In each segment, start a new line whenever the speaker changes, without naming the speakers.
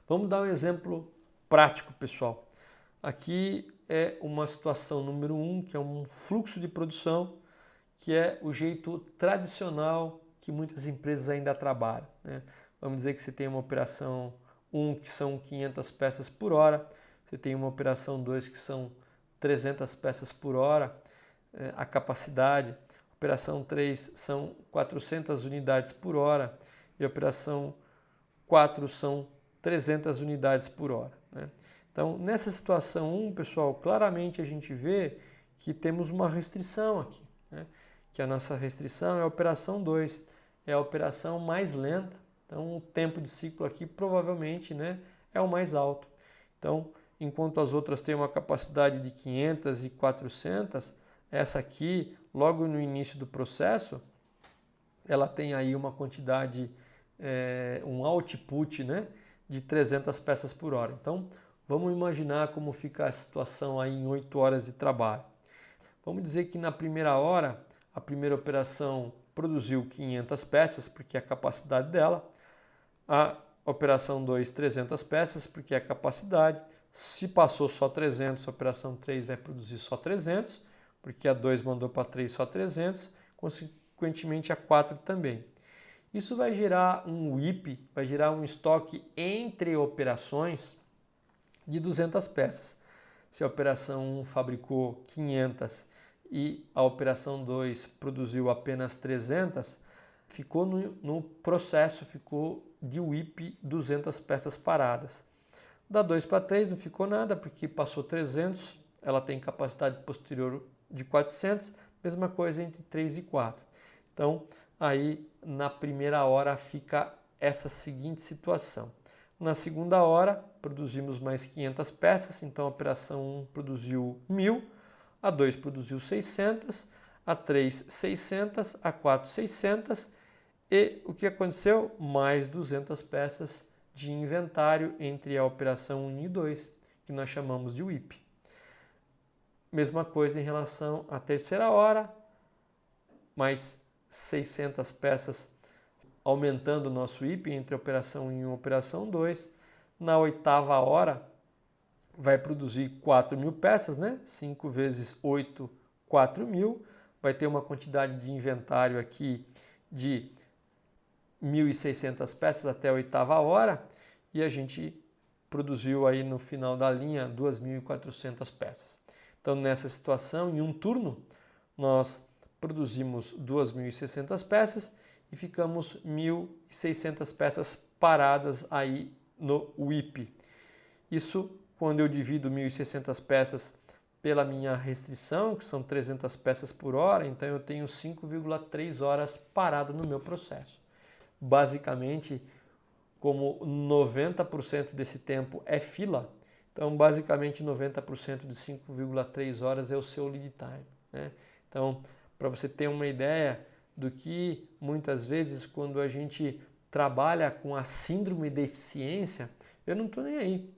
Vamos dar um exemplo prático, pessoal. Aqui é uma situação número 1, que é um fluxo de produção, que é o jeito tradicional que muitas empresas ainda trabalham, né? Vamos dizer que você tem uma operação 1 que são 500 peças por hora, você tem uma operação 2 que são 300 peças por hora, a capacidade, operação 3 são 400 unidades por hora e a operação 4 são 300 unidades por hora, né? Então, nessa situação 1, pessoal, claramente a gente vê que temos uma restrição aqui, né? Que a nossa restrição é a operação 2, é a operação mais lenta. Então, o tempo de ciclo aqui provavelmente, né, é o mais alto. Então, enquanto as outras têm uma capacidade de 500 e 400, essa aqui, logo no início do processo, ela tem aí uma quantidade, um output, né, de 300 peças por hora. Então, vamos imaginar como fica a situação aí em 8 horas de trabalho. Vamos dizer que na primeira hora, a primeira operação produziu 500 peças, porque é a capacidade dela. A operação 2, 300 peças, porque é a capacidade. Se passou só 300, a operação 3 vai produzir só 300, porque a 2 mandou para 3 só 300, consequentemente a 4 também. Isso vai gerar um WIP, vai gerar um estoque entre operações de 200 peças. Se a operação 1 fabricou 500 e a operação 2 produziu apenas 300, ficou no processo, ficou de WIP 200 peças paradas. Da 2 para 3 não ficou nada, porque passou 300, ela tem capacidade posterior de 400, mesma coisa entre 3 e 4. Então, aí na primeira hora fica essa seguinte situação. Na segunda hora, produzimos mais 500 peças, então a operação 1 produziu 1000, a 2 produziu 600, a 3 600, a 4 600 e o que aconteceu? Mais 200 peças de inventário entre a operação 1 e 2, que nós chamamos de WIP. Mesma coisa em relação à terceira hora, mais 600 peças aumentando o nosso WIP entre a operação 1 e a operação 2. Na oitava hora, vai produzir 4.000 peças, né? 5 vezes 8, 4.000. Vai ter uma quantidade de inventário aqui de 1.600 peças até a oitava hora. E a gente produziu aí no final da linha 2.400 peças. Então, nessa situação, em um turno, nós produzimos 2.600 peças e ficamos 1.600 peças paradas aí no WIP. Isso, quando eu divido 1.600 peças pela minha restrição, que são 300 peças por hora, então eu tenho 5,3 horas parado no meu processo. Basicamente, como 90% desse tempo é fila, então basicamente 90% de 5,3 horas é o seu lead time, né? Então, para você ter uma ideia do que muitas vezes quando a gente trabalha com a síndrome de eficiência, eu não estou nem aí.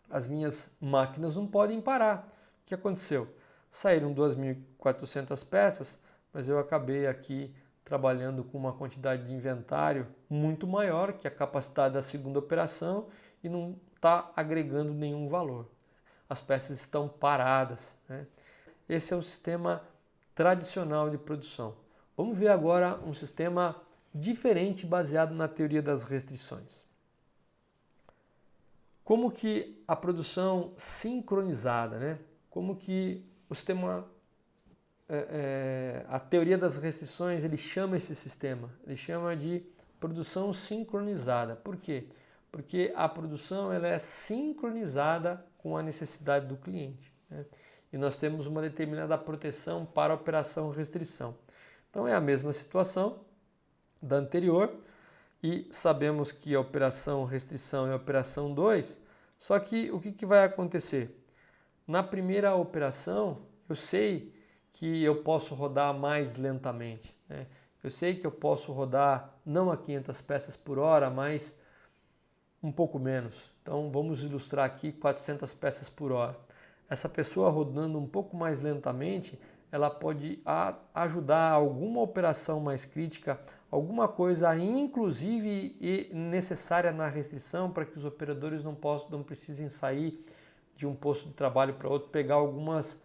As minhas máquinas não podem parar. O que aconteceu? Saíram 2.400 peças, mas eu acabei aqui trabalhando com uma quantidade de inventário muito maior que a capacidade da segunda operação e não está agregando nenhum valor. As peças estão paradas, né? Esse é o sistema tradicional de produção. Vamos ver agora um sistema diferente baseado na teoria das restrições. Como que a produção sincronizada, né? Como que o sistema, a teoria das restrições, ele chama esse sistema, ele chama de produção sincronizada. Por quê? Porque a produção ela é sincronizada com a necessidade do cliente, né? E nós temos uma determinada proteção para a operação restrição. Então é a mesma situação da anterior e sabemos que a operação restrição é a operação 2, só que o que vai acontecer? Na primeira operação eu sei que eu posso rodar mais lentamente, né? Eu sei que eu posso rodar não a 500 peças por hora, mas um pouco menos. Então vamos ilustrar aqui 400 peças por hora. Essa pessoa rodando um pouco mais lentamente, ela pode ajudar alguma operação mais crítica, alguma coisa inclusive e necessária na restrição para que os operadores não precisem sair de um posto de trabalho para outro, pegar algumas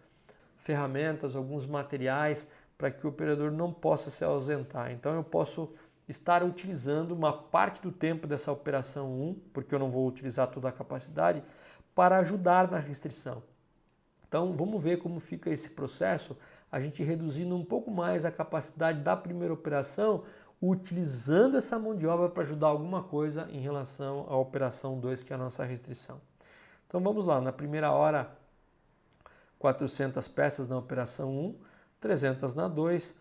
ferramentas, alguns materiais para que o operador não possa se ausentar. Então eu posso estar utilizando uma parte do tempo dessa operação 1, porque eu não vou utilizar toda a capacidade, para ajudar na restrição. Então vamos ver como fica esse processo, a gente reduzindo um pouco mais a capacidade da primeira operação, utilizando essa mão de obra para ajudar alguma coisa em relação à operação 2, que é a nossa restrição. Então vamos lá, na primeira hora 400 peças na operação 1, 300 na 2,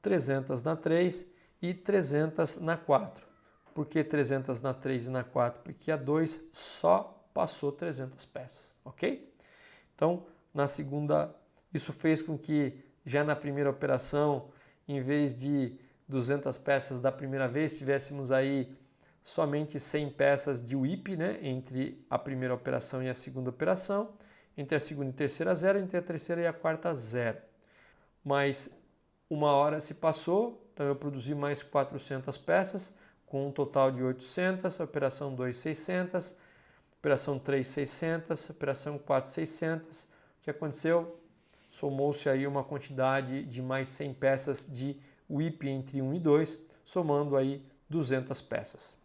300 na 3 e 300 na 4. Por que 300 na 3 e na 4? Porque a 2 só passou 300 peças, ok? Então, na segunda, isso fez com que já na primeira operação, em vez de 200 peças da primeira vez, tivéssemos aí somente 100 peças de WIP, né, entre a primeira operação e a segunda operação, entre a segunda e terceira 0, entre a terceira e a quarta 0. Mas uma hora se passou, então eu produzi mais 400 peças, com um total de 800, operação 2, 600, operação 3, 600, operação 4, 600. O que aconteceu? Somou-se aí uma quantidade de mais 100 peças de WIP entre 1 e 2, somando aí 200 peças.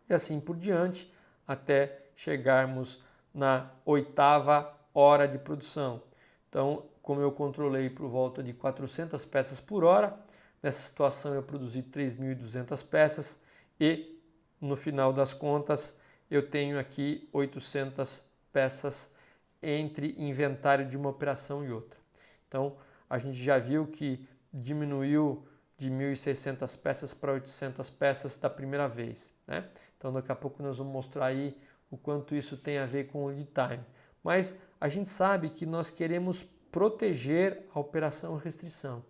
E assim por diante, até chegarmos na 8ª hora de produção. Então, como eu controlei por volta de 400 peças por hora, nessa situação eu produzi 3.200 peças e no final das contas eu tenho aqui 800 peças entre inventário de uma operação e outra. Então, a gente já viu que diminuiu de 1.600 peças para 800 peças da primeira vez, né? Então, daqui a pouco nós vamos mostrar aí o quanto isso tem a ver com o lead time. Mas a gente sabe que nós queremos proteger a operação restrição.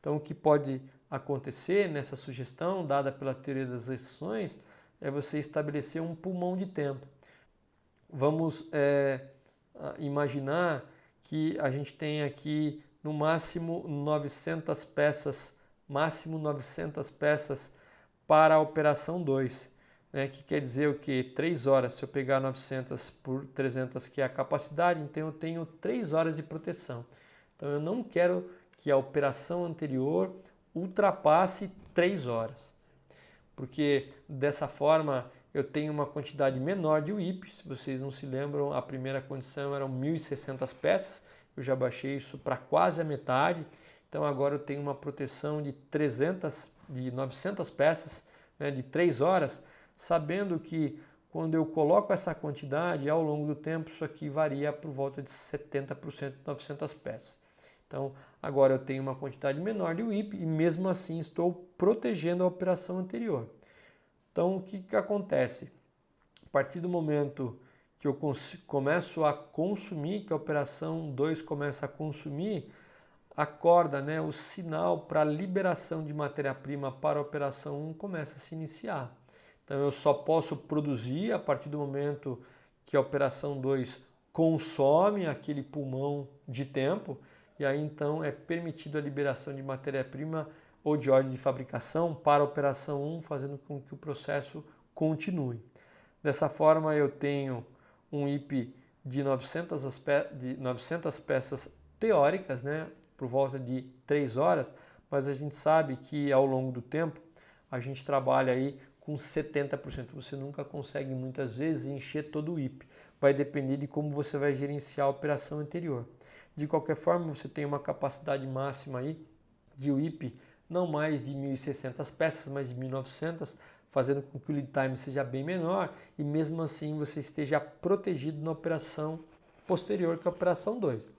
Então, o que pode acontecer nessa sugestão dada pela teoria das restrições é você estabelecer um pulmão de tempo. Vamos imaginar que a gente tem aqui no máximo 900 peças, para a operação 2, né? Que quer dizer o que? 3 horas, se eu pegar 900 por 300, que é a capacidade, então eu tenho 3 horas de proteção. Então eu não quero que a operação anterior ultrapasse 3 horas, porque dessa forma eu tenho uma quantidade menor de WIP. Se vocês não se lembram, a primeira condição eram 1.600 peças, eu já baixei isso para quase a metade, então agora eu tenho uma proteção de 900 peças, né, de 3 horas, sabendo que quando eu coloco essa quantidade, ao longo do tempo, isso aqui varia por volta de 70% de 900 peças. Então, agora eu tenho uma quantidade menor de WIP e mesmo assim estou protegendo a operação anterior. Então, o que acontece? A partir do momento que eu começo a consumir, que a operação 2 começa a consumir, acorda, né, o sinal para a liberação de matéria-prima para a operação 1 começa a se iniciar. Então, eu só posso produzir a partir do momento que a operação 2 consome aquele pulmão de tempo, e aí então é permitido a liberação de matéria-prima ou de ordem de fabricação para a operação 1, fazendo com que o processo continue. Dessa forma eu tenho um IP de 900 peças teóricas, né, por volta de 3 horas, mas a gente sabe que ao longo do tempo a gente trabalha aí com 70%. Você nunca consegue muitas vezes encher todo o IP. Vai depender de como você vai gerenciar a operação anterior. De qualquer forma, você tem uma capacidade máxima aí de WIP não mais de 1.600 peças, mas de 1.900, fazendo com que o lead time seja bem menor e mesmo assim você esteja protegido na operação posterior, que é a operação 2.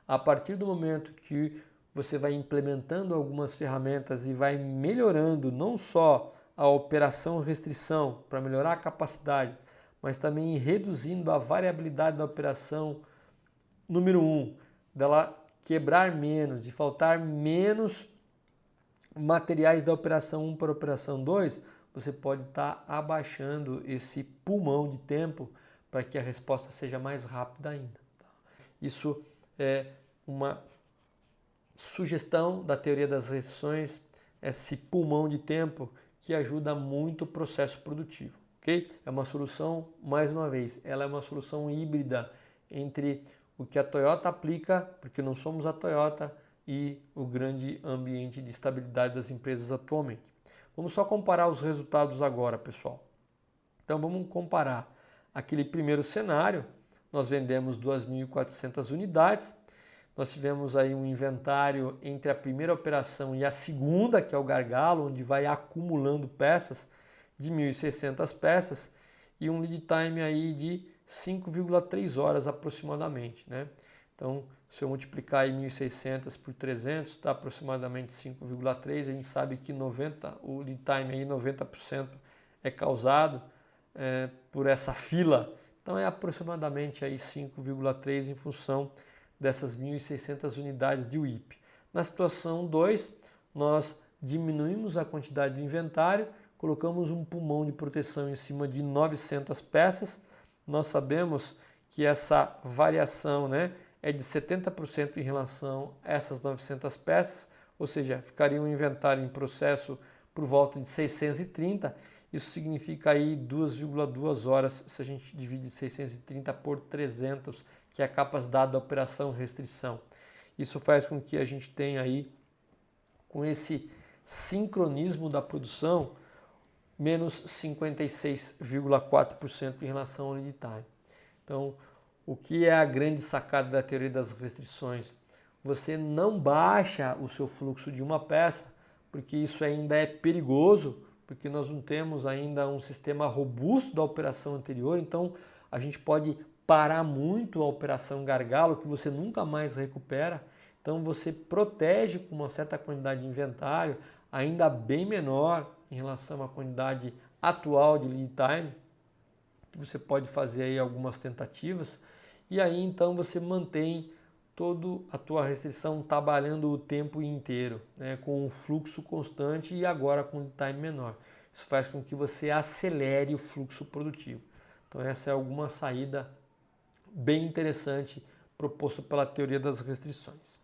A partir do momento que você vai implementando algumas ferramentas e vai melhorando não só a operação restrição para melhorar a capacidade, mas também reduzindo a variabilidade da operação número 1, dela quebrar menos, de faltar menos materiais da operação 1 para a operação 2, você pode estar abaixando esse pulmão de tempo para que a resposta seja mais rápida ainda. Isso é uma sugestão da teoria das restrições, esse pulmão de tempo que ajuda muito o processo produtivo, ok? É uma solução, mais uma vez, ela é uma solução híbrida entre o que a Toyota aplica, porque não somos a Toyota, e o grande ambiente de estabilidade das empresas atualmente. Vamos só comparar os resultados agora, pessoal. Então vamos comparar aquele primeiro cenário, nós vendemos 2.400 unidades, nós tivemos aí um inventário entre a primeira operação e a segunda, que é o gargalo, onde vai acumulando peças, de 1.600 peças, e um lead time aí de 5,3 horas aproximadamente, né? Então, se eu multiplicar aí 1.600 por 300, dá aproximadamente 5,3, a gente sabe que o lead time aí 90% é causado por essa fila, então é aproximadamente aí 5,3 em função dessas 1.600 unidades de WIP. Na situação 2, nós diminuímos a quantidade de inventário, colocamos um pulmão de proteção em cima de 900 peças. Nós sabemos que essa variação, né, é de 70% em relação a essas 900 peças, ou seja, ficaria um inventário em processo por volta de 630. Isso significa aí 2,2 horas se a gente divide 630 por 300, que é a capacidade da operação restrição. Isso faz com que a gente tenha aí, com esse sincronismo da produção, menos 56,4% em relação ao lead time. Então, o que é a grande sacada da teoria das restrições? Você não baixa o seu fluxo de uma peça, porque isso ainda é perigoso, porque nós não temos ainda um sistema robusto da operação anterior, então a gente pode parar muito a operação gargalo, que você nunca mais recupera. Então você protege com uma certa quantidade de inventário, ainda bem menor em relação à quantidade atual de lead time, que você pode fazer aí algumas tentativas, e aí então você mantém toda a tua restrição trabalhando o tempo inteiro, né, com um fluxo constante e agora com lead time menor. Isso faz com que você acelere o fluxo produtivo. Então essa é alguma saída bem interessante proposta pela teoria das restrições.